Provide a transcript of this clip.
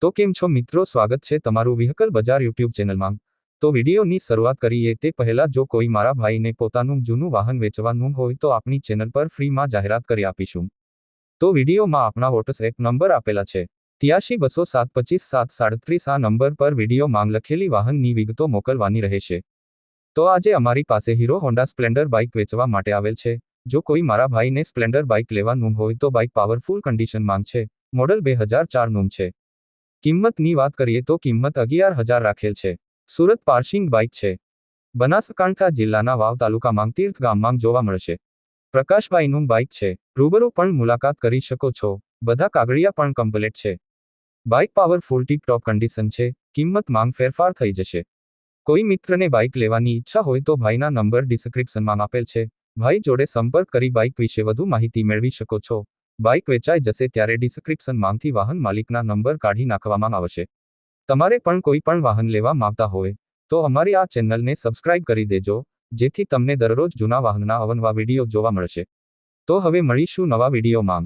તો કેમ છો મિત્રો, સ્વાગત છે તમારું વ્હીકલ બજાર યુટ્યુબ ચેનલમાં। તો વિડીયોની શરૂઆત કરીએ તે પહેલા જો કોઈ મારા ભાઈને પોતાનું જૂનું વાહન વેચવાનું હોય તો આપણી ચેનલ પર ફ્રીમાં જાહેરાત કરી આપીશું। તો વિડીયોમાં આપણા વોટ્સએપ નંબર આપેલા છે 8320725737 આ નંબર પર વિડીયો માંગ લખેલી વાહનની વિગતો મોકલવાની રહેશે। તો આજે અમારી પાસે હીરો હોન્ડા સ્પ્લેન્ડર બાઇક વેચવા માટે આવેલ છે। જો કોઈ મારા ભાઈને સ્પ્લેન્ડર બાઇક લેવાનું હોય તો બાઇક પાવરફુલ કન્ડિશનમાં છે, મોડલ 2004 નું છે। કિંમતની વાત કરીએ તો કિંમત 11,000 રાખેલ છે। સુરત પાર્સિંગ બાઇક છે। બનાસકાંઠા જિલ્લાના વાવ તાલુકામાં તીર્થ ગામમાં જોવા મળશે। પ્રકાશભાઈનું બાઇક છે। રૂબરૂ પણ મુલાકાત કરી શકો છો, બધા કાગળિયા પણ કમ્પ્લીટ છે। બાઇક પાવરફુલ ટીપ ટોપ કન્ડિશન છે। કિંમત માંગ ફેરફાર થઈ જશે। કોઈ મિત્રને બાઇક લેવાની ઈચ્છા હોય તો ભાઈના નંબર ડિસ્ક્રિપ્શનમાં આપેલ છે, ભાઈ જોડે સંપર્ક કરી બાઇક વિશે વધુ માહિતી મેળવી શકો છો। બાઇક વેચાઈ જશે ત્યારે ડિસ્ક્રિપ્શનમાંથી વાહન માલિકના નંબર કાઢી નાખવામાં આવશે। તમારે પણ કોઈ પણ વાહન લેવા માંગતા હોય તો અમારી આ ચેનલને સબસ્ક્રાઇબ કરી દેજો, જેથી તમને દરરોજ જૂના વાહનના અવનવા વિડીયો જોવા મળશે। તો હવે મળીશું નવા વિડીયોમાં।